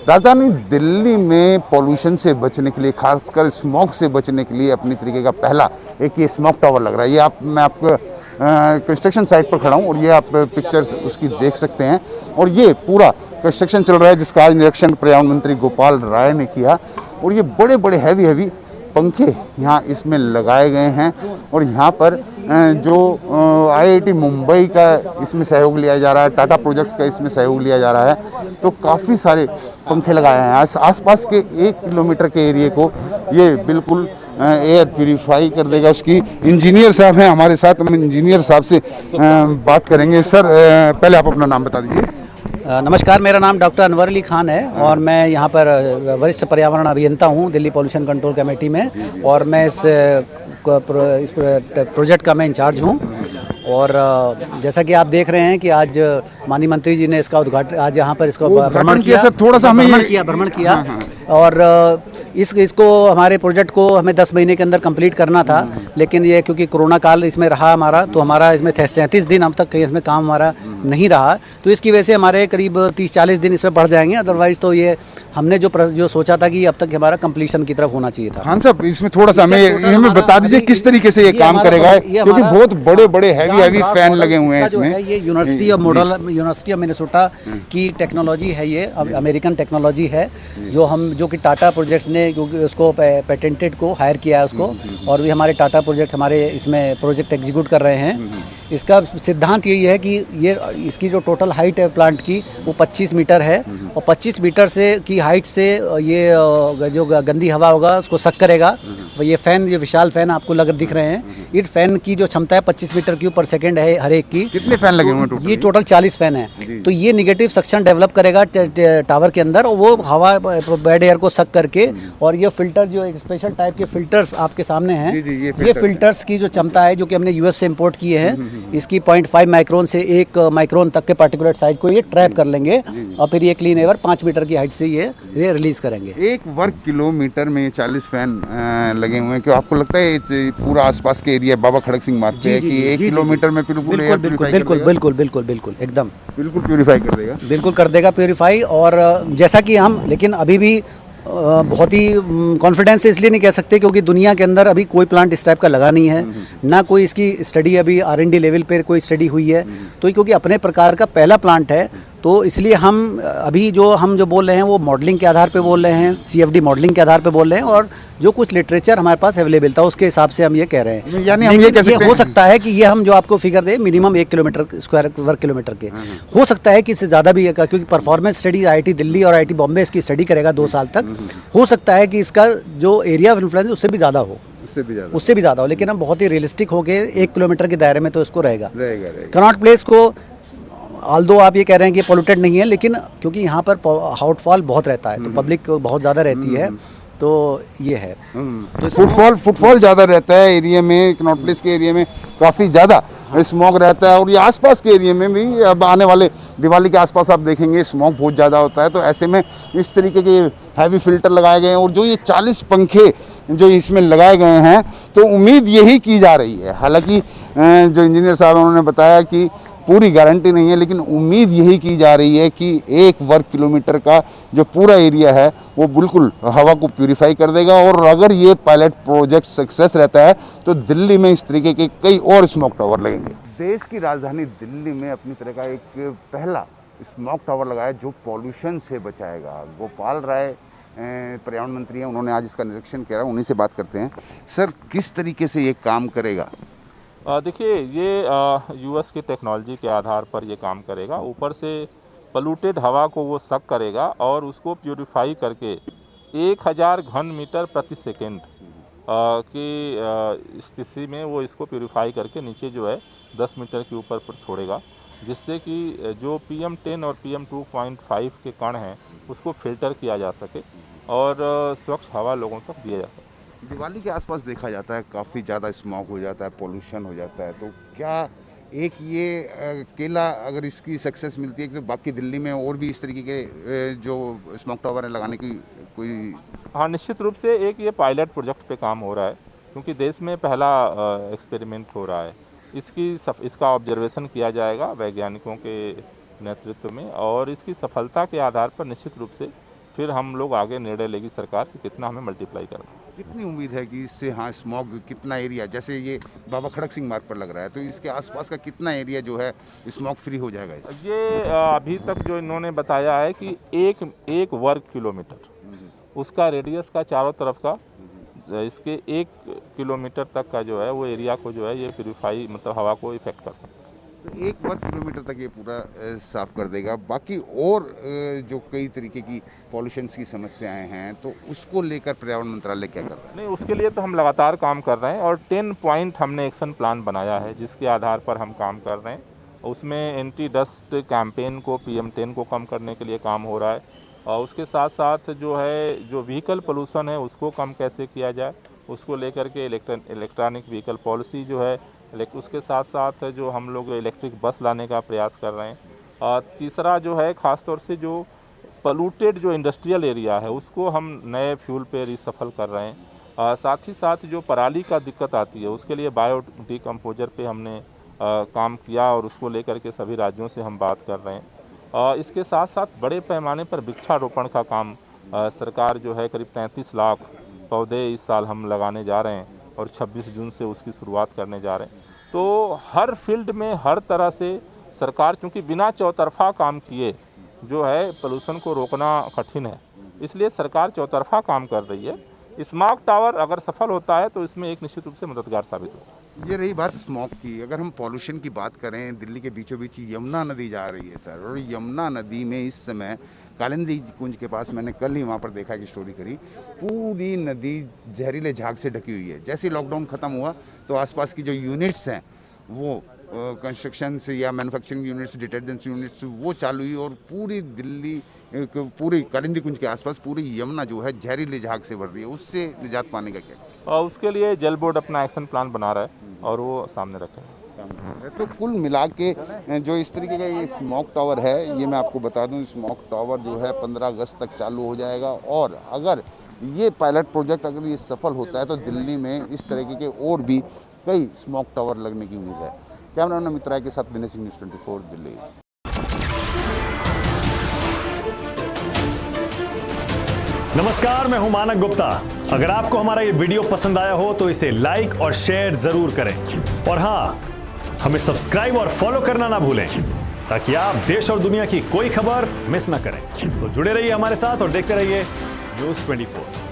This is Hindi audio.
राजधानी दिल्ली में पॉल्यूशन से बचने के लिए, खासकर स्मॉग से बचने के लिए अपनी तरीके का पहला एक ये स्मॉग टावर लग रहा है। ये मैं आपको कंस्ट्रक्शन साइट पर खड़ा हूँ और ये आप पिक्चर्स उसकी देख सकते हैं। और ये पूरा कंस्ट्रक्शन चल रहा है जिसका आज निरीक्षण पर्यावरण मंत्री गोपाल राय ने किया। और ये बड़े बड़े हैवी पंखे यहाँ इसमें लगाए गए हैं। और यहाँ पर जो IIT मुंबई का इसमें सहयोग लिया जा रहा है, टाटा प्रोजेक्ट्स का इसमें सहयोग लिया जा रहा है। तो काफ़ी सारे पंखे लगाए हैं। आसपास के 1 किलोमीटर के एरिया को ये बिल्कुल एयर प्यूरिफाई कर देगा। उसकी इंजीनियर साहब हैं हमारे साथ, हम इंजीनियर साहब से बात करेंगे। सर पहले आप अपना नाम बता दीजिए। नमस्कार, मेरा नाम डॉक्टर अनवर अली खान है और मैं यहाँ पर वरिष्ठ पर्यावरण अभियंता हूँ दिल्ली पॉल्यूशन कंट्रोल कमेटी में। और मैं इस प्रोजेक्ट का मैं इंचार्ज हूँ। और जैसा कि आप देख रहे हैं कि आज माननीय मंत्री जी ने इसका उद्घाटन, आज यहाँ पर इसको भ्रमण किया। सर थोड़ा सा हमें भ्रमण किया। और इसको हमारे प्रोजेक्ट को हमें 10 महीने के अंदर कंप्लीट करना था, लेकिन ये क्योंकि कोरोना काल इसमें रहा हमारा, तो हमारा इसमें 37 दिन अब तक कहीं इसमें काम हमारा नहीं रहा। तो इसकी वजह से हमारे करीब 30-40 दिन इसमें बढ़ जाएंगे। अदरवाइज तो ये हमने जो सोचा था कि अब तक हमारा कंप्लीशन की तरफ होना चाहिए था। हाँ साहब, इसमें थोड़ा सा हमें बता दीजिए किस तरीके से ये काम करेगा, क्योंकि बहुत बड़े बड़े हैवी फैन लगे हुए हैं इसमें। ये यूनिवर्सिटी ऑफ मिनेसोटा की टेक्नोलॉजी है, ये अमेरिकन टेक्नोलॉजी है जो कि टाटा प्रोजेक्ट्स ने, क्योंकि उसको पेटेंटेड को हायर किया है उसको। और भी हमारे टाटा प्रोजेक्ट हमारे इसमें प्रोजेक्ट एग्जीक्यूट कर रहे हैं। इसका सिद्धांत यही है कि ये इसकी जो टोटल हाइट है प्लांट की वो 25 मीटर है। और 25 मीटर से की हाइट से ये जो गंदी हवा होगा उसको सक करेगा। ये फैन, ये विशाल फैन आपको दिख रहे हैं। इस फैन की जो क्षमता है 25 मीटर क्यूब पर सेकेंड है हर एक की। कितने फैन लगे हुए हैं? ये टोटल 40 फैन है। तो ये निगेटिव सक्शन डेवलप करेगा टावर के अंदर, और वो हवा बैड एयर को सक करके। और ये फिल्टर, जो एक स्पेशल टाइप के फिल्टर्स आपके सामने हैं, ये फिल्टर्स की जो क्षमता है, जो कि हमने यूएस से इंपोर्ट किए हैं, इसकी 0.5 माइक्रोन से 1 माइक्रोन तक के पार्टिकुलेट साइज को ये ट्रैप कर लेंगे। और फिर ये क्लीन एयर 5 मीटर की हाइट से ये रिलीज करेंगे। 1 वर्ग किलोमीटर में 40 फैन लगे हुए हैं। क्यों आपको लगता है पूरा आसपास के एरिया बाबा खड़क सिंह मार्ग पे है कि 1 किलोमीटर में बिल्कुल एकदम प्यूरिफाई कर देगा? बिल्कुल कर देगा प्यूरिफाई। और जैसा कि हम, लेकिन अभी भी बहुत ही कॉन्फिडेंस से इसलिए नहीं कह सकते क्योंकि दुनिया के अंदर अभी कोई प्लांट इस टाइप का लगा नहीं है, ना कोई इसकी स्टडी अभी R&D लेवल पे कोई स्टडी हुई है। तो क्योंकि अपने प्रकार का पहला प्लांट है, तो इसलिए हम अभी जो बोल रहे हैं वो मॉडलिंग के आधार पे बोल रहे हैं, CFD मॉडलिंग के आधार पे बोल रहे हैं। और जो कुछ लिटरेचर हमारे पास अवेलेबल था उसके हिसाब से हम ये कह रहे हैं। यानी हम ये कह सकते हैं, हो सकता है कि ये हम जो आपको फिगर दे मिनिमम 1 किलोमीटर स्क्वायर वर्ग किलोमीटर के, हो सकता है कि इससे ज़्यादा भी, क्योंकि परफॉर्मेंस स्टडी IIT दिल्ली और IIT बॉम्बे इसकी स्टडी करेगा 2 साल तक। हो सकता है कि इसका जो एरिया ऑफ इन्फ्लुएंस उससे भी ज़्यादा हो, उससे भी ज़्यादा हो। लेकिन हम बहुत ही रियलिस्टिक होके 1 किलोमीटर के दायरे में तो इसको रहेगा। कनॉट प्लेस को ऑल्दो आप ये कह रहे हैं कि पोल्यूटेड नहीं है, लेकिन क्योंकि यहाँ पर आउटफॉल बहुत रहता है, तो पब्लिक बहुत ज़्यादा रहती है, तो ये है। तो फुटफॉल ज़्यादा रहता है एरिया में, कनॉट प्लेस के एरिया में काफ़ी ज़्यादा स्मॉग रहता है। और ये आसपास के एरिया में भी, अब आने वाले दिवाली के आसपास आप देखेंगे स्मॉग बहुत ज़्यादा होता है। तो ऐसे में इस तरीके के हैवी फिल्टर लगाए गए हैं। और जो ये 40 पंखे जो इसमें लगाए गए हैं, तो उम्मीद यही की जा रही है, हालांकि जो इंजीनियर साहब उन्होंने बताया कि पूरी गारंटी नहीं है, लेकिन उम्मीद यही की जा रही है कि 1 वर्ग किलोमीटर का जो पूरा एरिया है वो बिल्कुल हवा को प्यूरिफाई कर देगा। और अगर ये पायलट प्रोजेक्ट सक्सेस रहता है तो दिल्ली में इस तरीके के कई और स्मॉग टावर लगेंगे। देश की राजधानी दिल्ली में अपनी तरह का एक पहला स्मॉग टावर लगाया जो पॉल्यूशन से बचाएगा। गोपाल राय पर्यावरण मंत्री हैं, उन्होंने आज इसका निरीक्षण किया, उन्हीं से बात करते हैं। सर किस तरीके से ये काम करेगा? देखिए, ये US की टेक्नोलॉजी के आधार पर ये काम करेगा। ऊपर से पोल्यूटेड हवा को वो सक करेगा और उसको प्यूरिफाई करके 1000 घन मीटर प्रति सेकेंड की स्थिति में वो इसको प्यूरिफाई करके नीचे जो है 10 मीटर के ऊपर पर छोड़ेगा, जिससे कि जो PM10 और PM2.5 के कण हैं उसको फिल्टर किया जा सके और स्वच्छ हवा लोगों तक दिया जा सके। दिवाली के आसपास देखा जाता है काफ़ी ज़्यादा स्मॉग हो जाता है, पोल्यूशन हो जाता है। तो क्या एक ये अकेला अगर इसकी सक्सेस मिलती है तो बाकी दिल्ली में और भी इस तरीके के जो स्मॉग टावर है लगाने की कोई? हाँ, निश्चित रूप से एक ये पायलट प्रोजेक्ट पे काम हो रहा है, क्योंकि देश में पहला एक्सपेरिमेंट हो रहा है। इसका ऑब्जर्वेशन किया जाएगा वैज्ञानिकों के नेतृत्व में, और इसकी सफलता के आधार पर निश्चित रूप से फिर हम लोग आगे निर्णय लेगी सरकार कि कितना हमें मल्टीप्लाई करना है। कितनी उम्मीद है कि इससे हाँ स्मॉग कितना एरिया, जैसे ये बाबा खड़क सिंह मार्ग पर लग रहा है, तो इसके आसपास का कितना एरिया जो है स्मॉग फ्री हो जाएगा इससे? ये अभी तक जो इन्होंने बताया है कि एक वर्ग किलोमीटर उसका रेडियस का चारों तरफ का इसके 1 किलोमीटर तक का जो है वो एरिया को जो है ये प्यूरिफाई मतलब हवा को इफेक्ट कर सकता है। तो 1 वर्ग किलोमीटर तक ये पूरा साफ कर देगा। बाकी और जो कई तरीके की पॉल्यूशंस की समस्याएं हैं, तो उसको लेकर पर्यावरण मंत्रालय क्या कर रहा है? नहीं, उसके लिए तो हम लगातार काम कर रहे हैं और 10 पॉइंट हमने एक्शन प्लान बनाया है जिसके आधार पर हम काम कर रहे हैं। उसमें एंटी डस्ट कैंपेन को PM10 को कम करने के लिए काम हो रहा है और उसके साथ साथ जो है जो व्हीकल पोल्यूशन है उसको कम कैसे किया जाए उसको लेकर के इलेक्ट्रॉनिक व्हीकल पॉलिसी जो है, उसके साथ साथ जो हम लोग इलेक्ट्रिक बस लाने का प्रयास कर रहे हैं। और तीसरा जो है ख़ासतौर से जो पोल्यूटेड जो इंडस्ट्रियल एरिया है उसको हम नए फ्यूल पे रिसफल कर रहे हैं। साथ ही साथ जो पराली का दिक्कत आती है उसके लिए बायो डिकम्पोजर पे हमने काम किया और उसको लेकर के सभी राज्यों से हम बात कर रहे हैं। इसके साथ साथ बड़े पैमाने पर वृक्षारोपण का काम सरकार जो है करीब 33 लाख पौधे इस साल हम लगाने जा रहे हैं और 26 जून से उसकी शुरुआत करने जा रहे हैं। तो हर फील्ड में हर तरह से सरकार, चूँकि बिना चौतरफा काम किए जो है पोल्यूशन को रोकना कठिन है, इसलिए सरकार चौतरफा काम कर रही है। स्मॉग टावर अगर सफल होता है तो इसमें एक निश्चित रूप से मददगार साबित होगा। ये रही बात स्मॉग की। अगर हम पॉल्यूशन की बात करें, दिल्ली के बीचों बीच यमुना नदी जा रही है सर, और यमुना नदी में इस समय कालिंदी कुंज के पास, मैंने कल ही वहाँ पर देखा कि स्टोरी करी, पूरी नदी जहरीले झाग से ढकी हुई है। जैसे लॉकडाउन ख़त्म हुआ तो आसपास की जो यूनिट्स हैं वो कंस्ट्रक्शन से या मैन्युफैक्चरिंग यूनिट्स, डिटर्जेंट यूनिट्स, वो चालू हुई और पूरी दिल्ली पूरी कालिंदी कुंज के आसपास पूरी यमुना जो है जहरीले झाग से भर रही है। उससे निजात पाने का क्या? और उसके लिए जल बोर्ड अपना एक्शन प्लान बना रहा है और वो सामने रखेगा। तो कुल मिला के जो इस तरीके का ये स्मॉग टावर है, ये मैं आपको बता दूं, स्मॉग टावर जो है 15 अगस्त तक चालू हो जाएगा और अगर ये पायलट प्रोजेक्ट अगर ये सफल होता है तो दिल्ली में इस तरीके के और भी कई स्मॉग टावर लगने की उम्मीद है। कैमरामैन अमित राय के साथ दिनेश सिंह, न्यूज़ 24 दिल्ली। नमस्कार, मैं हूं मानक गुप्ता। अगर आपको हमारा ये वीडियो पसंद आया हो तो इसे लाइक और शेयर जरूर करें और हाँ, हमें सब्सक्राइब और फॉलो करना ना भूलें ताकि आप देश और दुनिया की कोई खबर मिस ना करें। तो जुड़े रहिए हमारे साथ और देखते रहिए न्यूज़ 24।